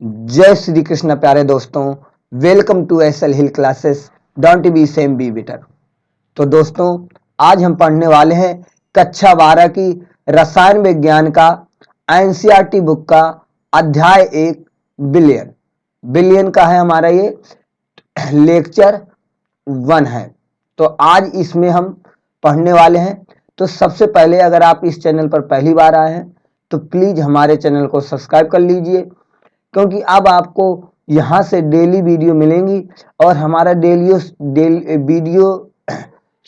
जय श्री कृष्ण प्यारे दोस्तों, welcome to SL hill classes. Don't be same be better. तो दोस्तों, आज हम पढ़ने वाले हैं कक्षा 12 की रसायन विज्ञान का एनसीईआरटी बुक का अध्याय 1 बिलियन। बिलियन का है हमारा ये लेक्चर 1 है। तो आज इसमें हम पढ़ने वाले हैं। तो सबसे पहले अगर आप इस चैनल पर पहली बार आए हैं तो प्लीज हमारे चैनल को सब्सक्राइब कर लीजिए, क्योंकि अब आपको यहाँ से डेली वीडियो मिलेंगी और हमारा डेली वीडियो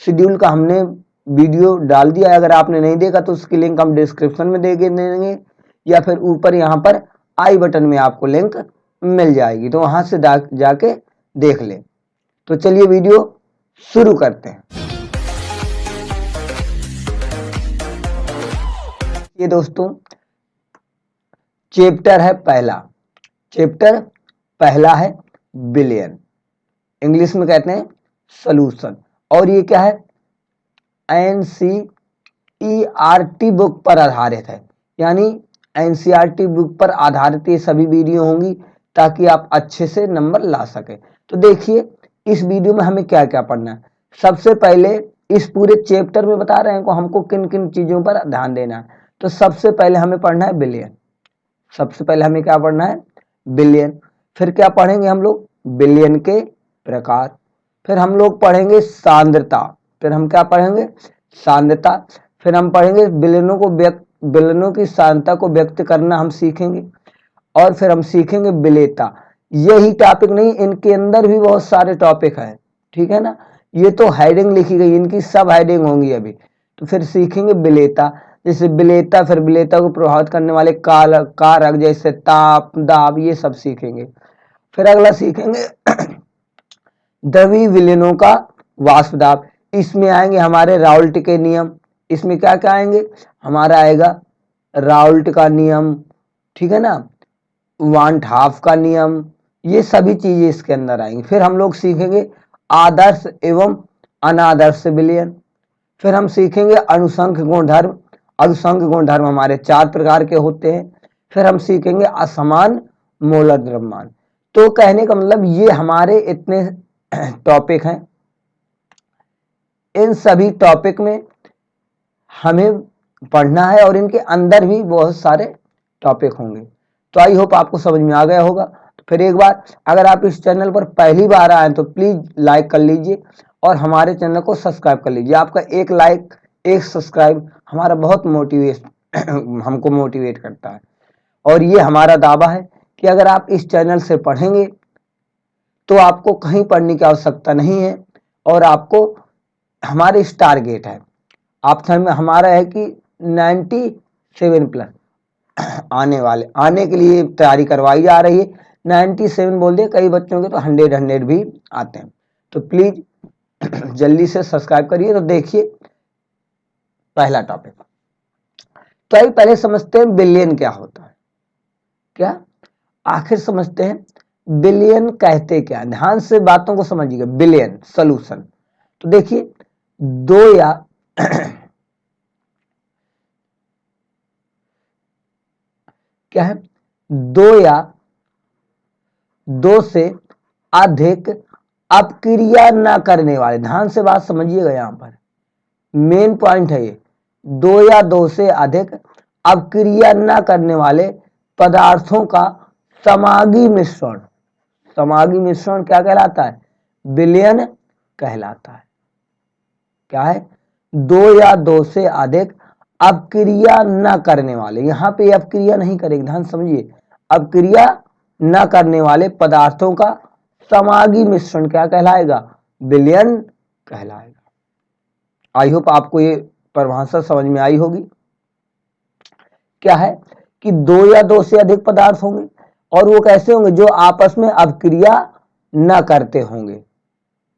शेड्यूल का हमने वीडियो डाल दिया है। अगर आपने नहीं देखा तो उसकी लिंक हम डिस्क्रिप्शन में दे देंगे या फिर ऊपर यहाँ पर आई बटन में आपको लिंक मिल जाएगी, तो वहां से जाके देख ले। तो चलिए वीडियो शुरू करते हैं। ये दोस्तों चैप्टर है चैप्टर पहला है बिलियन, इंग्लिश में कहते हैं सॉल्यूशन। और ये क्या है, एनसीईआरटी बुक पर आधारित है, यानी एनसीईआरटी बुक पर आधारित ये सभी वीडियो होंगी ताकि आप अच्छे से नंबर ला सके। तो देखिए इस वीडियो में हमें क्या क्या पढ़ना है। सबसे पहले इस पूरे चैप्टर में बता रहे हैं को हमको किन किन चीजों पर ध्यान देना है। तो सबसे पहले हमें पढ़ना है बिलियन। सबसे पहले हमें क्या पढ़ना है, बिलियन। फिर क्या पढ़ेंगे हम लोग, बिलियन के प्रकार। फिर हम लोग पढ़ेंगे सांद्रता। फिर हम क्या पढ़ेंगे, सांद्रता। फिर हम पढ़ेंगे बिलियनों की सांद्रता को व्यक्त करना हम सीखेंगे। और फिर हम सीखेंगे विलेयता। यही टॉपिक नहीं, इनके अंदर भी बहुत सारे टॉपिक हैं, ठीक है ना। ये तो हेडिंग लिखी गई, इनकी सब हेडिंग होंगी अभी। तो फिर सीखेंगे विलेयता, जैसे विलेयता, फिर विलेयता को प्रभावित करने वाले कारक जैसे ताप, दाब, ये सब सीखेंगे। फिर अगला सीखेंगे द्रवीय विलयनों का वाष्प दाब। इसमें आएंगे हमारे राउल्ट के नियम। इसमें क्या क्या आएंगे, हमारा आएगा राउल्ट का नियम, ठीक है ना, वान हाफ का नियम, ये सभी चीजें इसके अंदर आएंगी। फिर हम लोग सीखेंगे आदर्श एवं अनादर्श विलयन। फिर हम सीखेंगे अनुसंख्य गुणधर्म। अनुसंख्य गुणधर्म हमारे 4 प्रकार के होते हैं। फिर हम सीखेंगे असमान मोलर द्रव्यमान। तो कहने का मतलब ये हमारे इतने टॉपिक हैं। इन सभी टॉपिक में हमें पढ़ना है और इनके अंदर भी बहुत सारे टॉपिक होंगे। तो आई होप आपको समझ में आ गया होगा। तो फिर एक बार, अगर आप इस चैनल पर पहली बार आए तो प्लीज लाइक कर लीजिए और हमारे चैनल को सब्सक्राइब कर लीजिए। आपका एक लाइक, एक सब्सक्राइब हमारा बहुत हमको मोटिवेट करता है। और ये हमारा दावा है कि अगर आप इस चैनल से पढ़ेंगे तो आपको कहीं पढ़ने की आवश्यकता नहीं है और आपको हमारे इस टारगेट है, आप हमारा है कि 97+ आने के लिए तैयारी करवाई जा रही है। 97 बोल दिए, कई बच्चों के तो 100 भी आते हैं। तो प्लीज जल्दी से सब्सक्राइब करिए। तो देखिए पहला टॉपिक, तो आइए पहले समझते हैं बिलियन क्या होता है। क्या आखिर समझते हैं बिलियन कहते क्या, ध्यान से बातों को समझिएगा। बिलियन सॉल्यूशन, तो देखिए दो या क्या है, दो से अधिक अपक्रिया न करने वाले, ध्यान से बात समझिएगा, यहां पर मेन पॉइंट है ये, 2 से अधिक अपक्रिया न करने वाले पदार्थों का समागी मिश्रण। समागी मिश्रण क्या कहलाता है, विलयन कहलाता है। क्या है, 2 से अधिक अपक्रिया न करने वाले, यहां पे अपक्रिया नहीं करेंगे, ध्यान समझिए, अपक्रिया न करने वाले पदार्थों का समागी मिश्रण क्या कहलाएगा, विलयन कहलाएगा। आई होप आपको ये परिभाषा समझ में आई होगी। क्या है कि 2 से अधिक पदार्थ होंगे और वो कैसे होंगे, जो आपस में अपक्रिया न करते होंगे।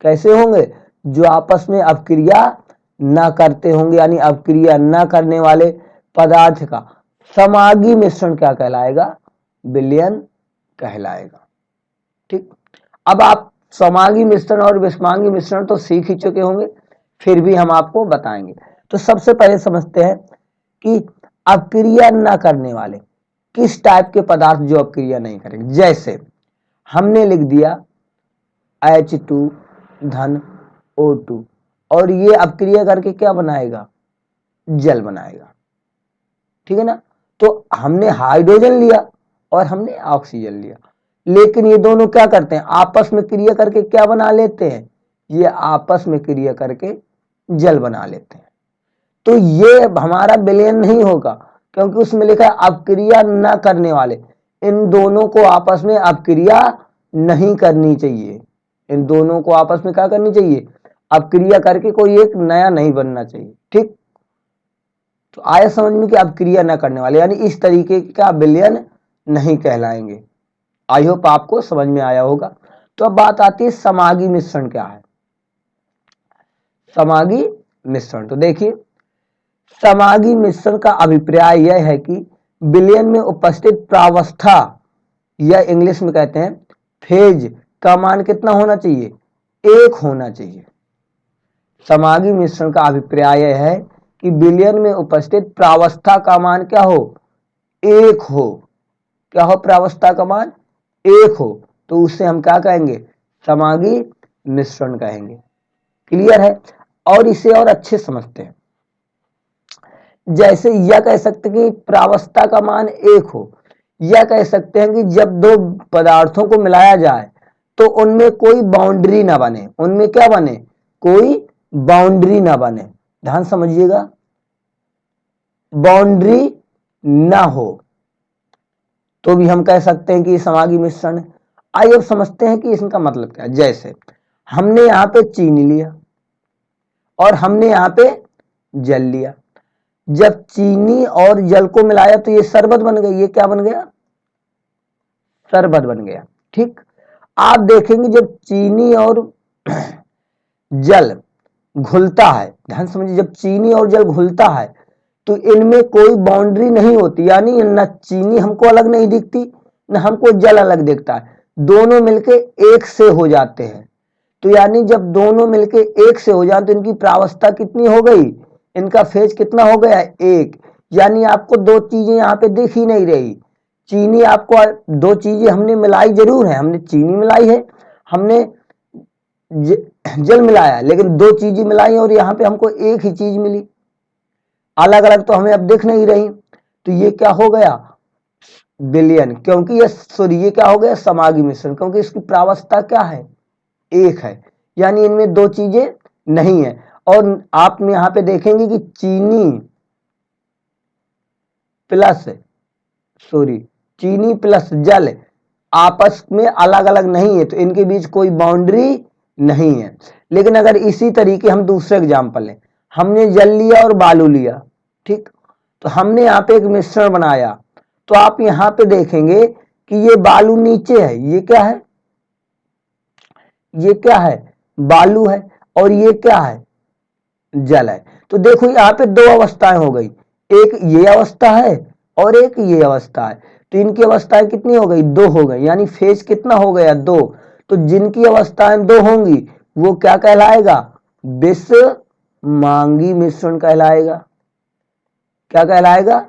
कैसे होंगे, जो आपस में अपक्रिया न करते होंगे, यानी अपक्रिया न करने वाले पदार्थ का समागी मिश्रण क्या कहलाएगा, विलयन कहलाएगा। ठीक, अब आप समागी मिश्रण और विषमांगी मिश्रण तो सीख ही चुके होंगे, फिर भी हम आपको बताएंगे। तो सबसे पहले समझते हैं कि अपक्रिया न करने वाले, किस टाइप के पदार्थ जो अपक्रिया नहीं करेंगे। जैसे हमने लिख दिया H2 धन O2 और ये अपक्रिया करके क्या बनाएगा, जल बनाएगा, ठीक है ना। तो हमने हाइड्रोजन लिया और हमने ऑक्सीजन लिया, लेकिन ये दोनों क्या करते हैं, आपस में क्रिया करके क्या बना लेते हैं, ये आपस में क्रिया करके जल बना लेते हैं। तो ये हमारा विलयन नहीं होगा, क्योंकि उसमें लिखा है अपक्रिया न करने वाले। इन दोनों को आपस में अपक्रिया नहीं करनी चाहिए, इन दोनों को आपस में क्या करनी चाहिए, अपक्रिया करके कोई एक नया नहीं बनना चाहिए, ठीक। तो आया समझ में कि अपक्रिया न करने वाले यानी इस तरीके का विलयन नहीं कहलाएंगे। आई होप आपको समझ में आया होगा। तो अब बात आती है समागी मिश्रण क्या है। समागी मिश्रण, तो देखिए समागी मिश्रण का अभिप्राय यह है कि विलयन में उपस्थित प्रावस्था या इंग्लिश में कहते हैं फेज का मान कितना होना चाहिए, एक होना चाहिए। समागी मिश्रण का अभिप्राय यह है कि विलयन में उपस्थित प्रावस्था का मान क्या हो, एक हो। क्या हो, प्रावस्था का मान एक हो, तो उससे हम क्या कहेंगे, समागी मिश्रण कहेंगे। क्लियर है। और इसे और अच्छे समझते हैं, जैसे यह कह सकते हैं कि प्रावस्था का मान एक हो, यह कह सकते हैं कि जब दो पदार्थों को मिलाया जाए तो उनमें कोई बाउंड्री ना बने, उनमें क्या बने, कोई बाउंड्री ना बने। ध्यान समझिएगा, बाउंड्री ना हो तो भी हम कह सकते हैं कि समागी मिश्रण है। आइए अब समझते हैं कि इसका मतलब क्या है। जैसे हमने यहां पे चीनी लिया और हमने यहां पे जल लिया, जब चीनी और जल को मिलाया तो ये शरबत बन गई, ये क्या बन गया, शरबत बन गया, ठीक। आप देखेंगे जब चीनी और जल घुलता है, ध्यान समझिए, जब चीनी और जल घुलता है तो इनमें कोई बाउंड्री नहीं होती, यानी न चीनी हमको अलग नहीं दिखती न हमको जल अलग दिखता है, दोनों मिलके एक से हो जाते हैं। तो यानी जब दोनों मिलके एक से हो जाए तो इनकी प्रावस्था कितनी हो गई, इनका फेज कितना हो गया, एक। यानी आपको दो चीजें यहाँ पे दिख ही नहीं रही, चीनी आपको, दो चीजें हमने मिलाई जरूर है, हमने चीनी मिलाई है, हमने जल मिलाया, लेकिन दो चीजें मिलाई और यहाँ पे हमको एक ही चीज मिली, अलग अलग तो हमें अब दिख नहीं रही। तो ये क्या हो गया, विलयन, क्योंकि ये सॉरी ये क्या हो गया, समागी मिश्रण, क्योंकि इसकी प्रावस्था क्या है, एक है, यानी इनमें दो चीजें नहीं है। और आप यहां पे देखेंगे कि चीनी प्लस जल आपस में अलग अलग नहीं है, तो इनके बीच कोई बाउंड्री नहीं है। लेकिन अगर इसी तरीके हम दूसरे एग्जाम्पल लें, हमने जल लिया और बालू लिया, ठीक, तो हमने यहाँ पे एक मिश्रण बनाया, तो आप यहाँ पे देखेंगे कि ये बालू नीचे है, ये क्या है, ये क्या है, बालू है, और ये क्या है, जल है। तो देखो यहाँ पे दो अवस्थाएं हो गई, एक ये अवस्था है और एक ये अवस्था है, तो इनकी अवस्थाएं कितनी हो गई, दो हो गई, यानी फेज कितना हो गया, दो। तो जिनकी अवस्थाएं दो होंगी वो क्या कहलाएगा, विषमांगी मिश्रण कहलाएगा। क्या कहलाएगा,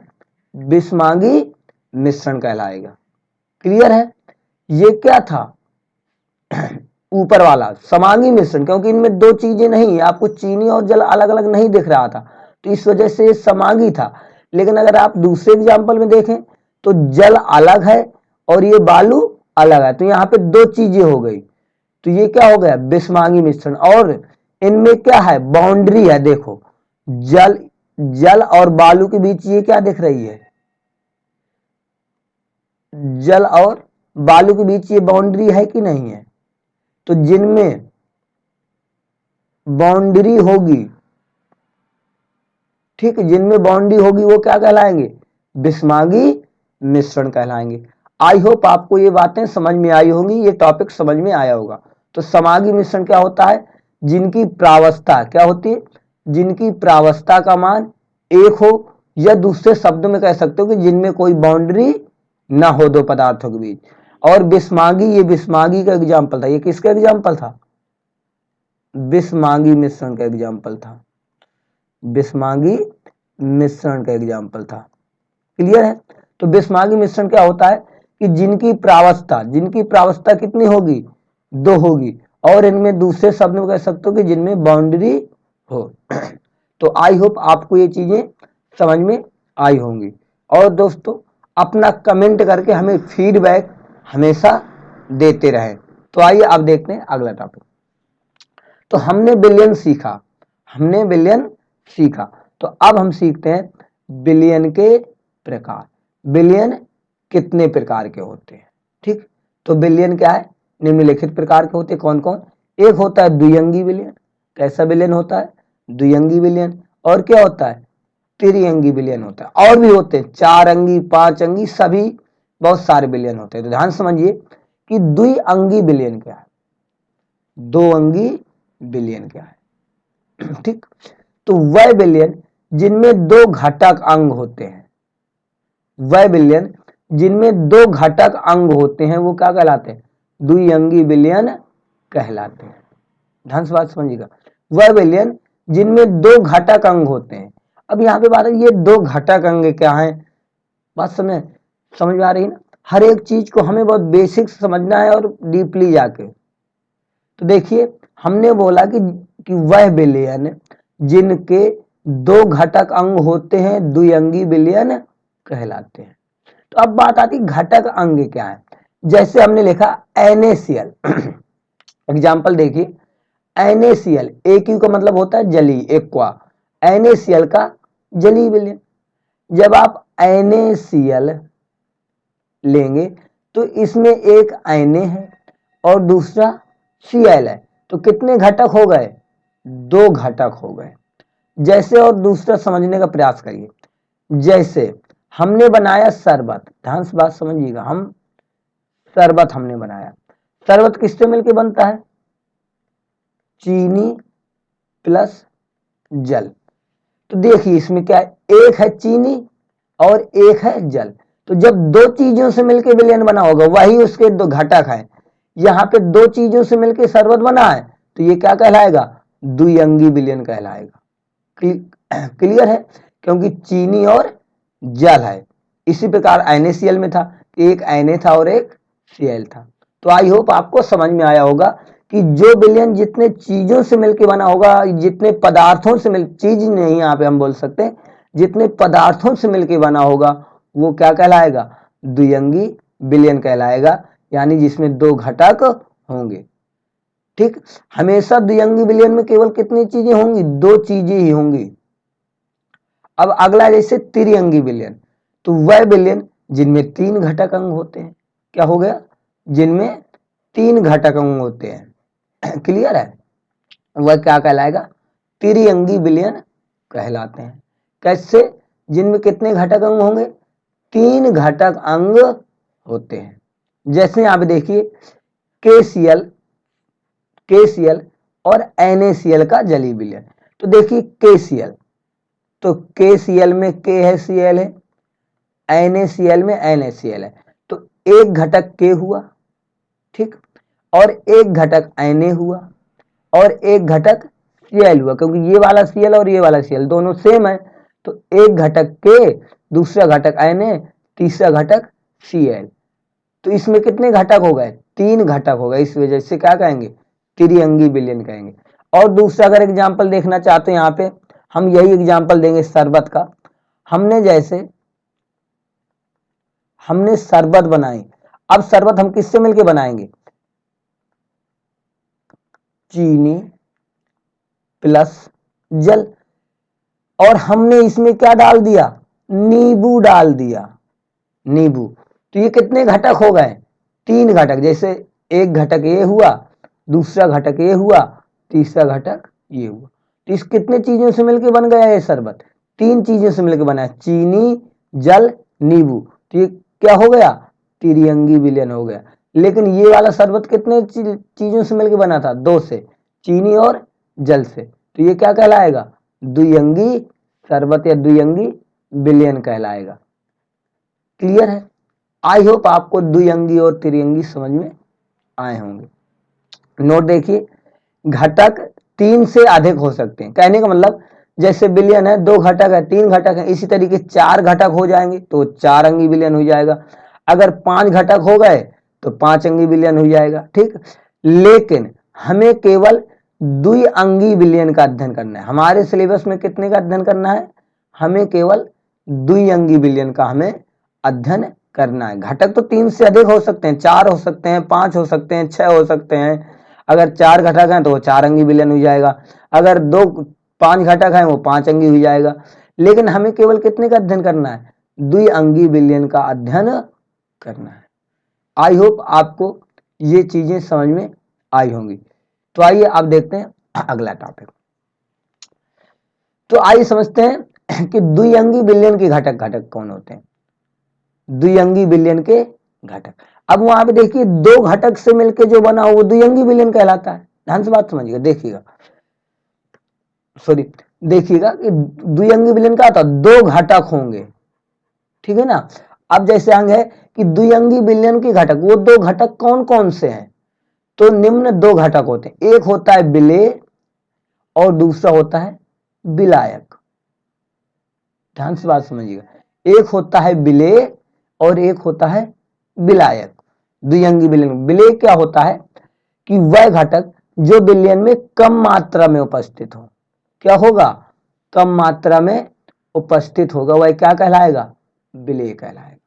विषमांगी मिश्रण कहलाएगा। क्लियर है। ये क्या था, ऊपर वाला समांगी मिश्रण, क्योंकि इनमें दो चीजें नहीं, आपको चीनी और जल अलग अलग नहीं दिख रहा था, तो इस वजह से ये समांगी था। लेकिन अगर आप दूसरे एग्जाम्पल में देखें तो जल अलग है और ये बालू अलग है, तो यहाँ पे दो चीजें हो गई, तो ये क्या हो गया, विषमांगी मिश्रण। और इनमें क्या है, बाउंड्री है, देखो जल और बालू के बीच ये क्या दिख रही है, जल और बालू के बीच ये बाउंड्री है कि नहीं है। तो जिनमें बाउंड्री होगी, ठीक, जिनमें बाउंड्री होगी वो क्या कहलाएंगे, विषमांगी मिश्रण कहलाएंगे। आई होप आपको ये बातें समझ में आई होंगी, ये टॉपिक समझ में आया होगा। तो समांगी मिश्रण क्या होता है, जिनकी प्रावस्था क्या होती है, जिनकी प्रावस्था का मान एक हो, या दूसरे शब्दों में कह सकते हो कि जिनमें कोई बाउंड्री ना हो दो पदार्थों के बीच। और विषमांगी, ये विषमांगी का एग्जाम्पल था, ये किसका एग्जाम्पल था, विषमांगी मिश्रण का एग्जाम्पल था, विषमांगी मिश्रण का एग्जाम्पल था। क्लियर है। तो बिस्मागी मिश्रण क्या होता है कि जिनकी प्रावस्था कितनी होगी, 2 होगी, और इनमें दूसरे शब्द में कह सकते हो कि जिनमें बाउंड्री हो। तो आई होप आपको ये चीजें समझ में आई होंगी। और दोस्तों अपना कमेंट करके हमें फीडबैक हमेशा देते रहें। तो आइए अब देखते हैं अगला टॉपिक। तो हमने बिलियन सीखा, तो अब हम सीखते हैं बिलियन के प्रकार। बिलियन कितने प्रकार के होते हैं, ठीक। तो बिलियन क्या है, निम्नलिखित प्रकार के होते हैं। कौन कौन? एक होता है द्विअंगी बिलियन। कैसा बिलियन होता है? द्विअंगी बिलियन। और क्या होता है? त्रिअंगी बिलियन होता है। और भी होते हैं 4 अंगी, 5 अंगी, सभी बहुत सारे बिलियन होते हैं। तो ध्यान समझिए कि द्विअंगी बिलियन क्या है, 2 अंगी बिलियन क्या है, ठीक। तो वह बिलियन जिनमें 2 घटक अंग होते हैं, वह बिलियन जिनमें 2 घटक अंग होते हैं वो क्या कहलाते हैं? द्विअंगी बिलियन कहलाते हैं। ध्यान से बात समझिएगा, वह बिलियन जिनमें 2 घटक अंग होते हैं। अब यहाँ पे बात है ये 2 घटक अंग क्या है, बात समझ में आ रही है ना। हर एक चीज को हमें बहुत बेसिक समझना है और डीपली जाके। तो देखिए हमने बोला कि वह बिलियन जिनके 2 घटक अंग होते हैं द्विअंगी बिलियन कहलाते हैं। तो अब बात आती घटक अंग क्या है। जैसे हमने लिखा NaCl एग्जाम्पल देखिए, NaCl, AQ का मतलब होता है जली, एक्वा, NaCl का जली विलयन। जब आप NaCl लेंगे तो इसमें एक Na है और दूसरा Cl है, तो कितने घटक हो गए? 2 घटक हो गए। जैसे और दूसरा समझने का प्रयास करिए, जैसे हमने बनाया शरबत, ध्यान से बात समझिएगा, हम शरबत हमने बनाया, शरबत किससे मिलके बनता है? चीनी प्लस जल। तो देखिए इसमें क्या है, एक है चीनी और एक है जल। तो जब 2 चीजों से मिलके विलयन बना होगा, वही उसके 2 घटक हैं। यहाँ पे 2 चीजों से मिलके शरबत बना है, तो ये क्या कहलाएगा? द्विअंगी विलयन कहलाएगा। क्लियर है? क्योंकि चीनी और जल है। इसी प्रकार NaCl में था, एक Na था और एक Cl था। तो आई होप आपको समझ में आया होगा कि जो विलयन जितने चीजों से मिलकर बना होगा, जितने पदार्थों से चीज नहीं यहाँ पे हम बोल सकते, जितने पदार्थों से मिलकर बना होगा वो क्या कहलाएगा? द्विअंगी विलयन कहलाएगा, यानी जिसमें 2 घटक होंगे, ठीक। हमेशा द्विअंगी विलयन में केवल कितनी चीजें होंगी? 2 चीजें ही होंगी। अब अगला जैसे त्रिअंगी विलयन, तो वह विलयन जिनमें 3 घटक अंग होते हैं। क्या हो गया? जिनमें 3 घटक अंग होते हैं। क्लियर है? वह क्या कहलाएगा? त्रिअंगी विलयन कहलाते हैं। कैसे? जिनमें कितने घटक अंग होंगे? 3 घटक अंग होते हैं। जैसे यहां पे देखिए KCl और NaCl का जली विलयन। तो देखिए KCl, तो KCl में K है, Cl है, NaCl में NaCl है, तो एक घटक K हुआ, ठीक, और एक घटक Na हुआ और एक घटक Cl हुआ, क्योंकि ये वाला Cl और ये वाला Cl दोनों सेम है। तो एक घटक K, दूसरा घटक Na, तीसरा घटक Cl। तो इसमें कितने घटक हो गए? 3 घटक हो गए। इस वजह से क्या कहेंगे? त्रिअंगी विलयन कहेंगे। और दूसरा अगर एग्जाम्पल देखना चाहते हैं, यहाँ पे हम यही एग्जाम्पल देंगे शरबत का। हमने शरबत बनाई। अब शरबत हम किससे मिलके बनाएंगे? चीनी प्लस जल, और हमने इसमें क्या डाल दिया? नींबू डाल दिया, नींबू। तो ये कितने घटक हो गए? 3 घटक। जैसे एक घटक ये हुआ, दूसरा घटक ये हुआ, तीसरा घटक ये हुआ। तो इस कितने चीजों से मिलकर बन गया ये शरबत? 3 चीजों से मिलकर बना है, चीनी, जल, नींबू। तो ये क्या हो गया? त्रिअंगी विलयन हो गया। लेकिन ये वाला शरबत कितने चीजों से मिलकर बना था? 2 से, चीनी और जल से। तो ये क्या कहलाएगा? द्विअंगी शरबत या द्विअंगी विलयन कहलाएगा। क्लियर है? आई होप आपको द्विअंगी और त्रिअंगी समझ में आए होंगे। नोट देखिए, घटक 3 से अधिक हो सकते हैं। कहने का मतलब जैसे बिलियन है, 2 घटक है, 3 घटक है, इसी तरीके 4 घटक हो जाएंगे तो 4 अंगी बिलियन हो जाएगा। अगर 5 घटक हो गए तो 5 अंगी बिलियन हो जाएगा। ठीक, लेकिन हमें केवल द्विअंगी बिलियन का अध्ययन करना है। हमारे सिलेबस में कितने का अध्ययन करना है? हमें केवल द्विअंगी बिलियन का हमें अध्ययन करना है। घटक तो 3 से अधिक हो सकते हैं, 4 हो सकते हैं, 5 हो सकते हैं, 6 हो सकते हैं। अगर 4 घटक हैं तो वो 4 अंगी बिलियन हो जाएगा। अगर 5 घटक हैं वो 5 अंगी हो जाएगा। लेकिन हमें केवल कितने का अध्ययन करना है? द्विअंगी बिलियन का अध्ययन करना है। आई होप आपको ये चीजें समझ में आई होंगी। तो आइए अब देखते हैं अगला टॉपिक। तो आइए समझते हैं कि द्विअंगी बिलियन के घटक कौन होते हैं। द्विअंगी बिलियन के घटक, अब वहां पे देखिए 2 घटक से मिलकर जो बना हो वो द्विअंगी बिलियन कहलाता है। ध्यान से बात समझिएगा, देखिएगा, सॉरी, देखिएगा कि द्विअंगी बिलियन का आता 2 घटक होंगे, ठीक है ना। अब जैसे अंग है कि द्विअंगी बिलियन के घटक, वो 2 घटक कौन कौन से हैं? तो निम्न 2 घटक होते हैं, एक होता है विलेय और दूसरा होता है विलायक। ध्यान से बात समझिएगा, एक होता है विलेय और एक होता है विलायक। द्विअंगी बिलियन, विलेय क्या होता है कि वह घटक जो बिलियन में कम मात्रा में उपस्थित हो। क्या होगा? कम मात्रा में उपस्थित होगा, वह क्या कहलाएगा? विलेय कहलाएगा।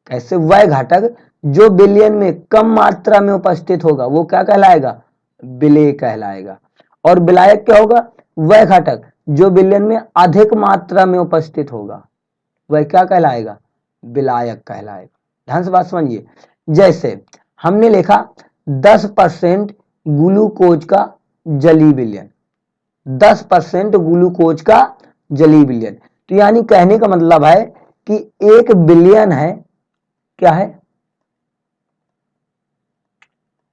कैसे? वह घटक जो बिलियन में कम मात्रा में उपस्थित होगा वो क्या कहलाएगा? विलेय कहलाएगा। और विलायक क्या होगा? वह घटक जो बिलियन में अधिक मात्रा में उपस्थित होगा वह क्या कहलाएगा? विलायक कहलाएगा। ध्यान से बात समझिए, जैसे हमने लिखा 10% ग्लूकोज का जली विलयन, 10% ग्लूकोज का जली विलयन। तो यानी कहने का मतलब है कि 1 बिलियन है, क्या है?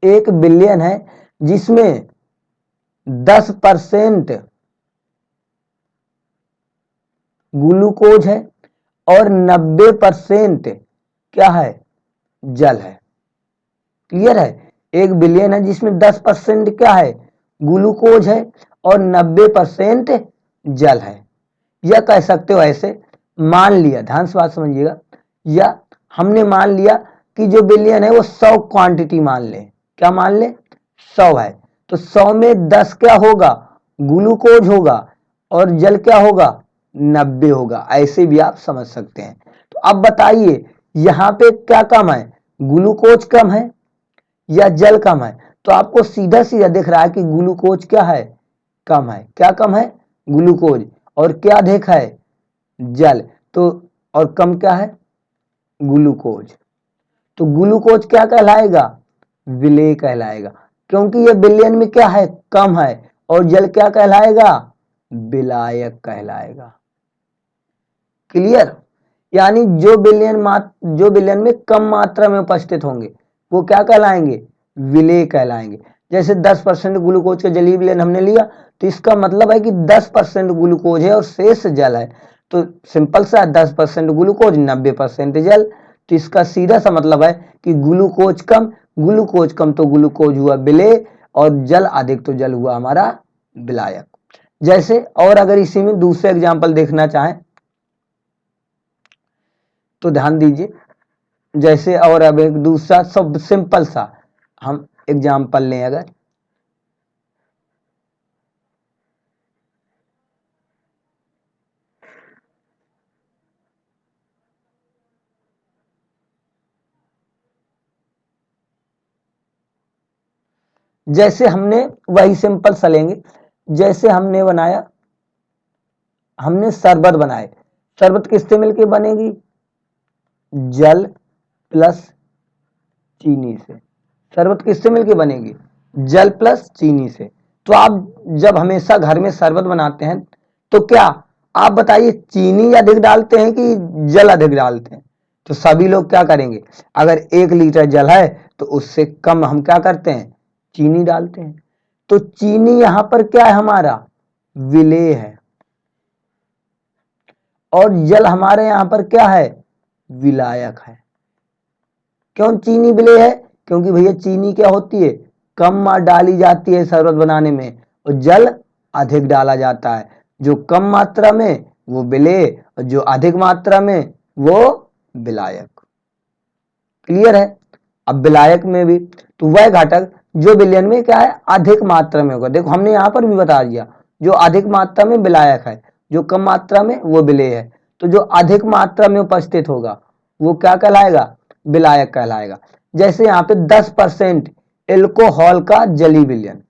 1 बिलियन है जिसमें 10% ग्लूकोज है और 90% क्या है? जल है। क्लियर है? 1 बिलियन है जिसमें 10% क्या है? ग्लूकोज है और 90% जल है। या कह सकते हो ऐसे, मान लिया, ध्यान से बात समझिएगा, या हमने मान लिया कि जो बिलियन है वो 100 क्वांटिटी मान ले। क्या मान ले? 100 है, तो 100 में 10 क्या होगा? ग्लूकोज होगा और जल क्या होगा? 90 होगा। ऐसे भी आप समझ सकते हैं। तो अब बताइए यहां पे क्या कम है? ग्लूकोज कम है या जल कम है? तो आपको सीधा सीधा दिख रहा है कि ग्लूकोज क्या है? कम है। क्या कम है? ग्लूकोज। और क्या अधिक है? जल। तो और कम क्या है? ग्लूकोज। तो ग्लूकोज क्या कहलाएगा? विलेय कहलाएगा, क्योंकि ये बिलियन में क्या है? कम है। और जल क्या कहलाएगा? विलायक कहलाएगा। क्लियर? यानी जो बिलियन में कम मात्रा में उपस्थित होंगे वो क्या कहलाएंगे? विलेय कहलाएंगे। जैसे 10% ग्लूकोज का जलीय विलयन हमने लिया, तो इसका मतलब है कि 10% ग्लूकोज है और शेष जल है। तो सिंपल सा 10% ग्लूकोज 90% जल। तो इसका सीधा सा मतलब है कि ग्लूकोज कम तो ग्लूकोज हुआ विलेय और जल अधिक तो जल हुआ हमारा विलायक। जैसे और अगर इसी में दूसरे एग्जाम्पल देखना चाहें तो ध्यान दीजिए, जैसे और अब एक दूसरा सब सिंपल सा हम एग्जाम्पल लें, अगर जैसे हमने वही सिंपल सा लेंगे, जैसे हमने बनाया, हमने शरबत बनाए, शरबत किससे मिलके बनेगी? जल प्लस चीनी से। शरबत किससे मिलके बनेगी? जल प्लस चीनी से। तो आप जब हमेशा घर में शरबत बनाते हैं तो क्या आप बताइए चीनी अधिक डालते हैं कि जल अधिक डालते हैं? तो सभी लोग क्या करेंगे, अगर 1 लीटर जल है तो उससे कम हम क्या करते हैं? चीनी डालते हैं। तो चीनी यहां पर क्या है? हमारा विलेय है। और जल हमारे यहां पर क्या है? विलायक है। क्यों चीनी विलेय है? क्योंकि भैया चीनी क्या होती है? कम डाली जाती है शरबत बनाने में और जल अधिक डाला जाता है। जो कम मात्रा में वो विलेय और जो अधिक मात्रा में वो विलायक। क्लियर है। अब विलायक में भी तो वह घटक जो विलयन में क्या है, अधिक मात्रा में होगा। देखो हमने यहां पर भी बता दिया, जो अधिक मात्रा में विलायक है, जो कम मात्रा में वो विलेय है। तो जो अधिक मात्रा में उपस्थित होगा वो क्या कहलाएगा, विलायक कहलाएगा। जैसे यहाँ पे 10% एल्कोहल का जलीय विलयन,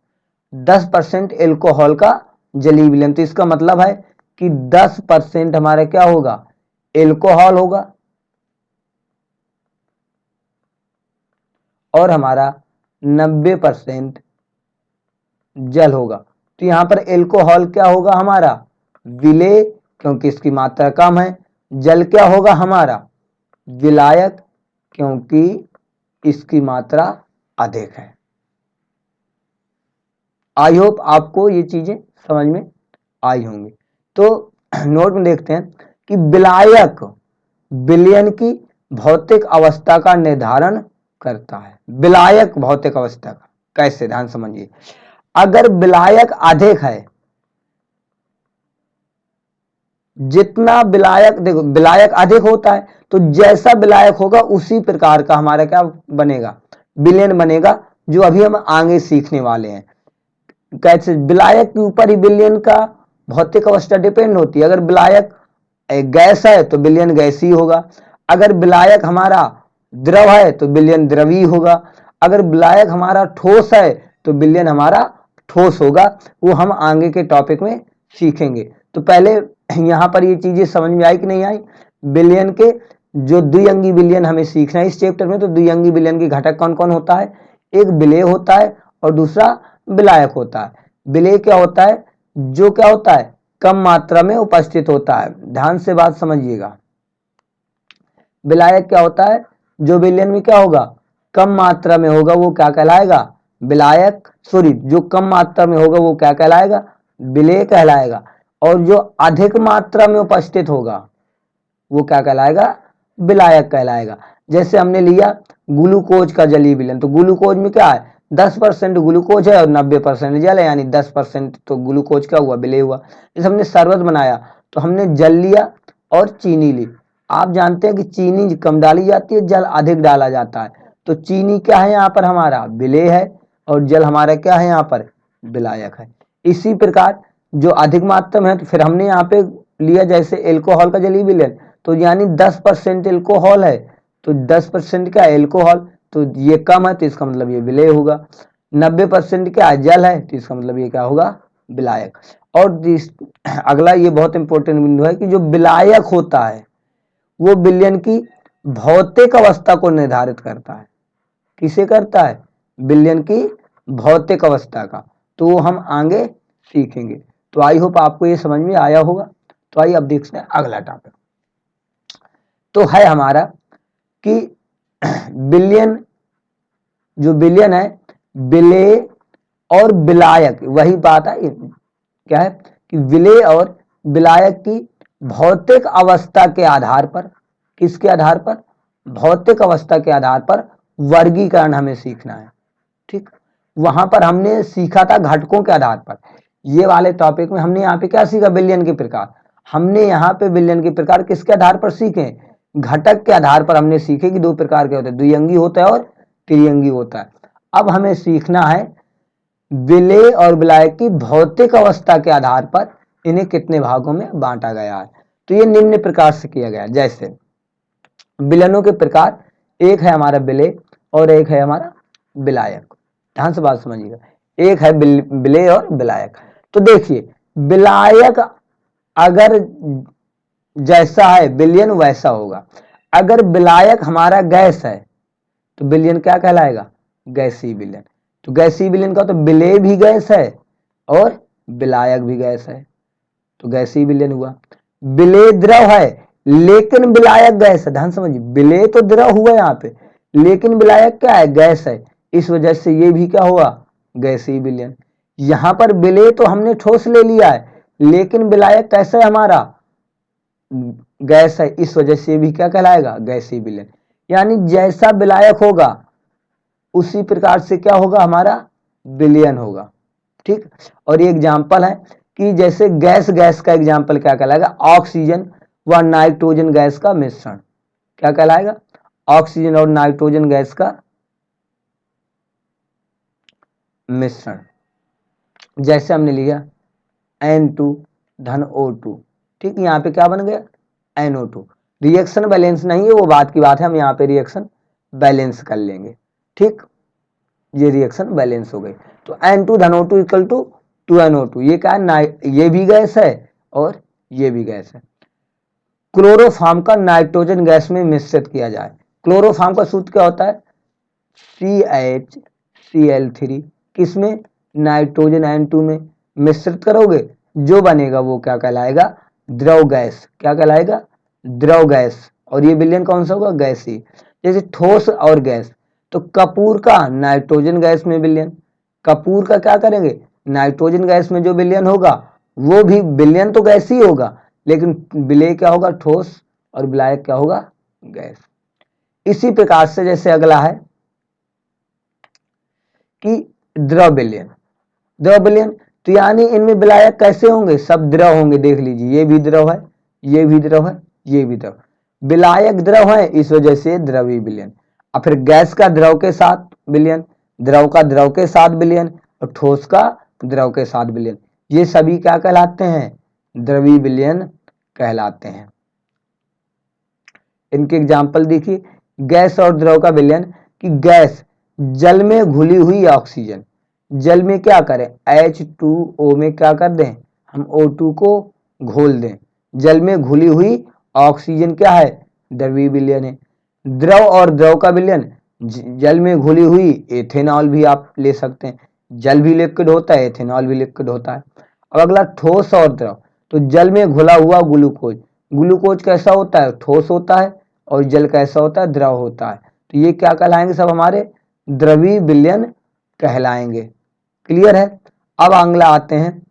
10% एल्कोहल का जलीय विलयन, तो इसका मतलब है कि 10% हमारा क्या होगा, एल्कोहल होगा और हमारा 90% जल होगा। तो यहां पर एल्कोहल क्या होगा हमारा, विलेय, क्योंकि इसकी मात्रा कम है। जल क्या होगा हमारा, विलायक, क्योंकि इसकी मात्रा अधिक है। आई होप आपको ये चीजें समझ में आई होंगी। तो नोट में देखते हैं कि विलायक विलयन की भौतिक अवस्था का निर्धारण करता है। विलायक भौतिक अवस्था का कैसे, ध्यान समझिए। अगर विलायक अधिक है, जितना विलायक, देखो विलायक अधिक होता है तो जैसा विलायक होगा उसी प्रकार का हमारा क्या बनेगा, विलयन बनेगा, जो अभी हम आगे सीखने वाले हैं। कैसे, विलायक के ऊपर ही विलयन का भौतिक अवस्था डिपेंड होती है। अगर विलायक गैस है तो विलयन गैसीय होगा, अगर विलायक हमारा द्रव है तो विलयन द्रवीय होगा, अगर विलायक हमारा ठोस है तो विलयन हमारा ठोस होगा। वो हम आगे के टॉपिक में सीखेंगे। तो पहले यहाँ पर ये चीजें समझ में आई कि नहीं आई। विलयन के जो द्विअंगी विलयन हमें सीखना है इस चैप्टर में। तो द्विअंगी विलयन के घटक कौन कौन होता है, एक विलेय होता है और दूसरा विलायक होता है। विलेय क्या होता है, जो क्या होता है, कम मात्रा में उपस्थित होता है। ध्यान से बात समझिएगा। विलायक क्या होता है, जो विलयन में क्या होगा, कम मात्रा में होगा, वो क्या कहलाएगा, विलायक। सॉरी, जो कम मात्रा में होगा वो क्या कहलाएगा, विलेय कहलाएगा। और जो अधिक मात्रा में उपस्थित होगा वो क्या कहलाएगा, विलायक कहलाएगा। जैसे हमने लिया ग्लूकोज का जलीय विलयन, तो ग्लूकोज में क्या है, 10% ग्लूकोज है और 90% जल है, यानी 10% तो ग्लूकोज का हुआ, विलेय हुआ। जैसे हमने शरबत बनाया तो हमने जल लिया और चीनी ली। आप जानते हैं कि चीनी कम डाली जाती है, जल अधिक डाला जाता है। तो चीनी क्या है यहाँ पर हमारा, विलेय है, और जल हमारा क्या है यहाँ पर, विलायक है। इसी प्रकार जो अधिक मात्रा में है, तो फिर हमने यहाँ पे लिया जैसे एल्कोहल का जलीय विलयन, तो यानी 10% एल्कोहल है तो 10% क्या एल्कोहल, तो ये कम है तो इसका मतलब ये विलेय होगा। 90% क्या जल है तो इसका मतलब ये क्या होगा, विलायक। और अगला ये बहुत इंपॉर्टेंट बिंदु है कि जो विलायक होता है वो विलयन की भौतिक अवस्था को निर्धारित करता है। किसे करता है, विलयन की भौतिक अवस्था का। तो वो हम आगे सीखेंगे। तो आई होप आपको ये समझ में आया होगा। तो आइए अब देखते हैं अगला टॉपिक। तो है हमारा कि विलयन, जो विलयन है, विलेय और विलायक, वही बात है क्या है कि विलेय और विलायक की भौतिक अवस्था के आधार पर, किसके आधार पर, भौतिक अवस्था के आधार पर वर्गीकरण हमें सीखना है। ठीक, वहां पर हमने सीखा था घटकों के आधार पर। ये वाले टॉपिक में हमने यहाँ पे क्या सीखा, विलयन के प्रकार। हमने यहाँ पे विलयन के प्रकार किसके आधार पर सीखे, घटक के आधार पर हमने सीखे कि दो प्रकार के होते हैं, द्विअंगी होता है और त्रिअंगी होता है। अब हमें सीखना है विलेय और विलायक की भौतिक अवस्था के आधार पर इन्हें कितने भागों में बांटा गया है। तो ये निम्न प्रकार से किया गया। जैसे विलयनों के प्रकार, एक है हमारा विलेय और एक है हमारा विलायक। ध्यान से बात समझिएगा, एक है विलेय और विलायक। तो देखिए, विलायक अगर जैसा है विलयन वैसा होगा। अगर विलायक हमारा गैस है तो विलयन क्या कहलाएगा, गैसीय विलयन। तो गैसीय विलयन का तो विलेय भी गैस है और विलायक भी गैस है, तो गैसीय विलयन हुआ। विलेय द्रव है लेकिन विलायक गैस है। ध्यान समझिए, विलेय तो द्रव हुआ यहाँ पे, लेकिन विलायक क्या है, गैस है। इस वजह से ये भी क्या हुआ, गैसीय विलयन। यहां पर विलेय तो हमने ठोस ले लिया है, लेकिन विलायक कैसा है हमारा, गैस है। इस वजह से भी क्या कहलाएगा, गैसीय विलयन। यानी जैसा विलायक होगा उसी प्रकार से क्या होगा, हमारा विलयन होगा। ठीक, और ये एग्जाम्पल है कि जैसे गैस का एग्जाम्पल क्या कहलाएगा, ऑक्सीजन व नाइट्रोजन गैस का मिश्रण, क्या कहलाएगा, ऑक्सीजन और नाइट्रोजन गैस का मिश्रण। जैसे हमने लिया N2 धन O2, ठीक, यहाँ पे क्या बन गया NO2। रिएक्शन बैलेंस नहीं है, वो बात की बात है, हम यहाँ पे रिएक्शन बैलेंस कर लेंगे, ठीक, ये रिएक्शन बैलेंस हो गई। तो N2 धन O2 इक्वल टू 2NO2, ये क्या है, ये भी गैस है और ये भी गैस है। क्लोरोफॉर्म का नाइट्रोजन गैस में मिश्रित किया जाए। क्लोरोफॉर्म का सूत्र क्या होता है, CHCl3, किसमें, नाइट्रोजन N2 में मिश्रित करोगे, जो बनेगा वो क्या कहलाएगा, द्रव गैस, क्या कहलाएगा, द्रव गैस। और ये विलयन कौन सा होगा, गैसीय। जैसे ठोस और गैस, तो कपूर का नाइट्रोजन गैस में विलयन, कपूर का क्या करेंगे, नाइट्रोजन गैस में जो विलयन होगा वो भी विलयन तो गैस ही होगा, लेकिन विलय क्या होगा, ठोस, और विलायक क्या होगा, गैस। इसी प्रकार से जैसे अगला है कि द्रव विलयन, द्रव विलयन, तो यानी इनमें विलायक कैसे होंगे, सब द्रव होंगे। देख लीजिए, ये भी द्रव है, ये भी द्रव है, ये भी द्रव, विलायक द्रव है, इस वजह से द्रवीय विलयन। और फिर गैस का द्रव के साथ विलयन, द्रव का द्रव के साथ विलयन, और ठोस का द्रव के साथ विलयन, ये सभी क्या कहलाते हैं, द्रवीय विलयन कहलाते हैं। इनके एग्जाम्पल देखिए, गैस और द्रव का विलयन, कि गैस जल में घुली हुई ऑक्सीजन, जल में क्या करें, H2O में क्या कर दें, हम O2 को घोल दें, जल में घुली हुई ऑक्सीजन क्या है, द्रवीय विलयन है। द्रव और द्रव का विलयन, जल में घुली हुई एथेनॉल भी आप ले सकते हैं, जल भी लिक्विड होता है, एथेनॉल भी लिक्विड होता है। अब अगला ठोस और द्रव, तो जल में घुला हुआ ग्लूकोज, ग्लूकोज कैसा होता है, ठोस होता है, और जल कैसा होता है, द्रव होता है। तो ये क्या कहलाएंगे, सब हमारे द्रवीय विलयन कहलाएंगे। क्लियर है। अब अगला आते हैं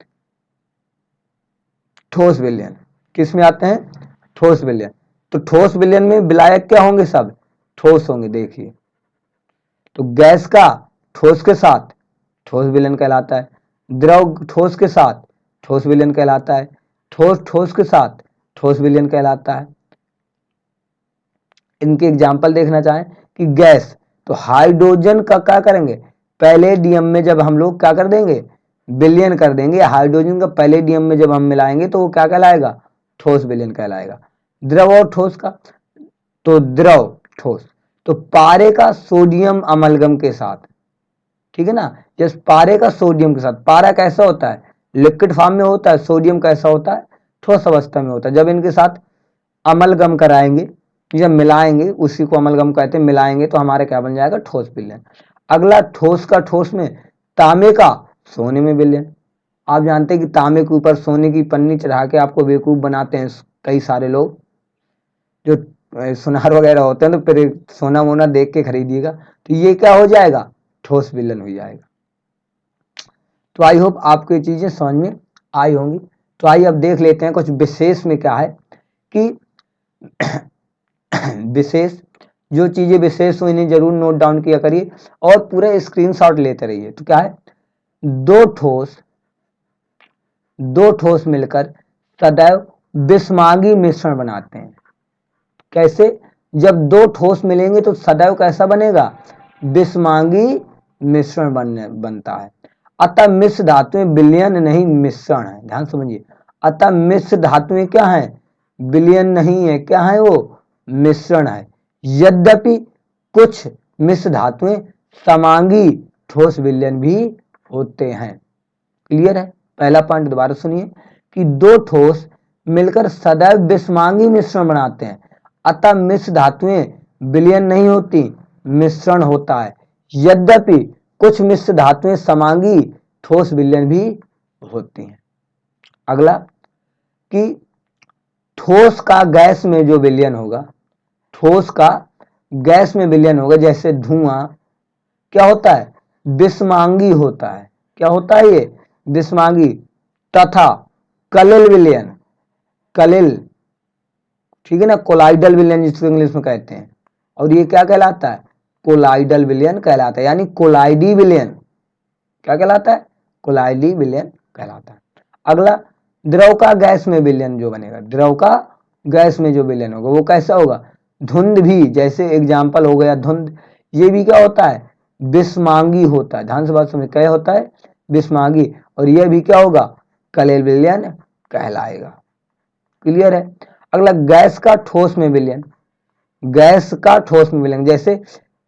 ठोस विलयन, किस में आते हैं, ठोस विलयन। तो ठोस विलयन में विलायक क्या होंगे, सब ठोस होंगे। देखिए, तो गैस का ठोस के साथ ठोस विलयन कहलाता है, द्रव ठोस के साथ ठोस विलयन कहलाता है, ठोस ठोस के साथ ठोस विलयन कहलाता है। इनके एग्जाम्पल देखना चाहें कि गैस, तो हाइड्रोजन का क्या करेंगे, पैलेडियम में जब हम लोग क्या कर देंगे, विलयन कर देंगे, हाइड्रोजन का पैलेडियम में जब हम मिलाएंगे तो वो क्या कहलाएगा, ठोस विलयन कहलाएगा। द्रव और ठोस का, तो द्रव ठोस, तो पारे का सोडियम अमलगम के साथ, ठीक है ना, जैसे पारे का सोडियम के साथ, पारा कैसा होता है, लिक्विड फॉर्म में होता है, सोडियम कैसा होता है, ठोस अवस्था में होता है। जब इनके साथ अमलगम कराएंगे, जब मिलाएंगे, उसी को अमलगम कहते हैं, मिलाएंगे तो हमारा क्या बन जाएगा, ठोस विलयन। अगला ठोस का ठोस में, तांबे का सोने में विलयन। आप जानते हैं कि तांबे के ऊपर सोने की पन्नी चढ़ा के आपको बेवकूफ बनाते हैं कई सारे लोग, जो सुनार वगैरह होते हैं, तो फिर सोना वोना देख के खरीदिएगा, तो ये क्या हो जाएगा, ठोस विलयन हो जाएगा। तो आई होप आपको ये चीजें समझ में आई होंगी। तो आइए अब देख लेते हैं कुछ विशेष में क्या है, कि विशेष, जो चीजें विशेष हो इन्हें जरूर नोट डाउन किया करिए और पूरे स्क्रीनशॉट लेते रहिए। तो क्या है, दो ठोस मिलकर सदैव बिस्मागी मिश्रण बनाते हैं। कैसे, जब दो ठोस मिलेंगे तो सदैव कैसा बनेगा, बिस्मागी मिश्रण बनता है। अतः मिश्र धातुएं विलयन नहीं मिश्रण है, ध्यान समझिए। अतः मिश्र धातुएं क्या है, विलयन नहीं है, क्या है वो, मिश्रण है। यद्यपि कुछ मिश्र धातुएं समांगी ठोस विलयन भी होते हैं। क्लियर है। पहला पॉइंट दोबारा सुनिए, कि दो ठोस मिलकर सदैव बिस्मांगी मिश्रण बनाते हैं, अतः मिश्र धातुएं विलयन नहीं होती, मिश्रण होता है। यद्यपि कुछ मिश्र धातुएं समांगी ठोस विलयन भी होती हैं। अगला, कि ठोस का गैस में जो विलयन होगा, ठोस का गैस में विलयन होगा, जैसे धुआं, क्या होता है, बिस्मांगी होता है। क्या होता है ये, बिस्मांगी। तथा कलिल विलयन, कलिल, ठीक है ना, कोलाइडल विलयन जिसको इंग्लिश में कहते हैं, और ये क्या कहलाता है, कोलाइडल विलयन कहलाता है, यानी कोलाइडी विलयन। क्या कहलाता है, कोलाइडी विलयन कहलाता है। अगला द्रव का गैस में विलयन जो बनेगा, द्रव का गैस में जो विलयन होगा वो कैसा होगा, धुंध भी, जैसे एग्जाम्पल हो गया धुंध, ये भी क्या होता है, बिस्मांगी होता है। ध्यान से बात समझ, क्या होता है, बिस्मांगी, और यह भी क्या होगा, कलेल विलयन कहलाएगा। क्लियर है। अगला गैस का ठोस में विलयन, गैस का ठोस में विलयन, जैसे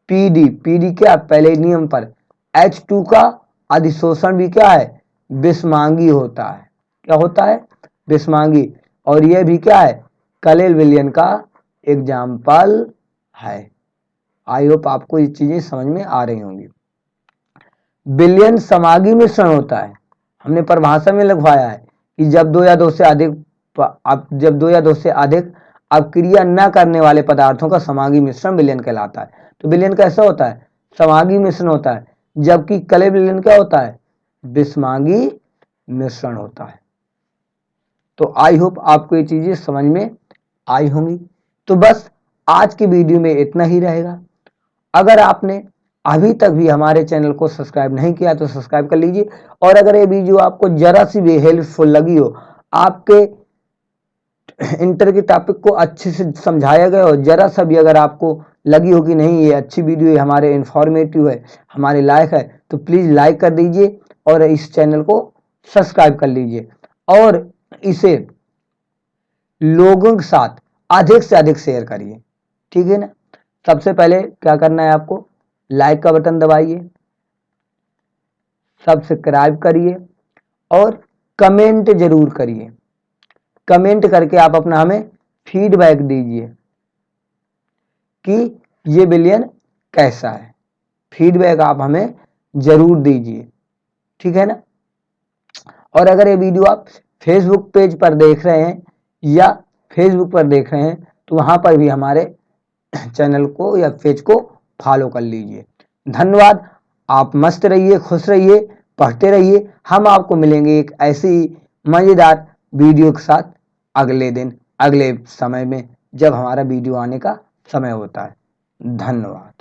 पीडी, पीडी क्या, पैलेडियम पर, H2 का अधिशोषण भी क्या है, बिस्मांगी होता है। क्या होता है, बिस्मांगी, और यह भी क्या है, कलेल विलयन का एग्जाम्पल है। आई होप आपको ये चीजें समझ में आ रही होंगी। विलयन समागी मिश्रण होता है, हमने परिभाषा में लिखवाया है कि जब दो या दो से अधिक अपक्रिया न करने वाले पदार्थों का समागी मिश्रण विलयन कहलाता है। तो विलयन कैसा होता है, समागी मिश्रण होता है, जबकि कलेल विलयन क्या होता है, बिस्मांगी मिश्रण होता है। तो आई होप आपको ये चीजें समझ में आई होंगी। तो बस आज की वीडियो में इतना ही रहेगा। अगर आपने अभी तक भी हमारे चैनल को सब्सक्राइब नहीं किया तो सब्सक्राइब कर लीजिए, और अगर ये वीडियो आपको जरा सी भी हेल्पफुल लगी हो, आपके इंटर के टॉपिक को अच्छे से समझाया गया हो, जरा सा भी अगर आपको लगी हो कि नहीं ये अच्छी वीडियो है, हमारे इंफॉर्मेटिव है, हमारे लायक है, तो प्लीज लाइक कर दीजिए और इस चैनल को सब्सक्राइब कर लीजिए, और इसे लोगों के साथ अधिक से अधिक शेयर करिए। ठीक है ना। सबसे पहले क्या करना है आपको, लाइक का बटन दबाइए, सब्सक्राइब करिए और कमेंट जरूर करिए। कमेंट करके आप अपना हमें फीडबैक दीजिए कि ये विलयन कैसा है, फीडबैक आप हमें जरूर दीजिए। ठीक है ना। और अगर ये वीडियो आप फेसबुक पेज पर देख रहे हैं या फेसबुक पर देख रहे हैं तो वहां पर भी हमारे चैनल को या पेज को फॉलो कर लीजिए। धन्यवाद। आप मस्त रहिए, खुश रहिए, पढ़ते रहिए। हम आपको मिलेंगे एक ऐसी मजेदार वीडियो के साथ अगले दिन, अगले समय में, जब हमारा वीडियो आने का समय होता है। धन्यवाद।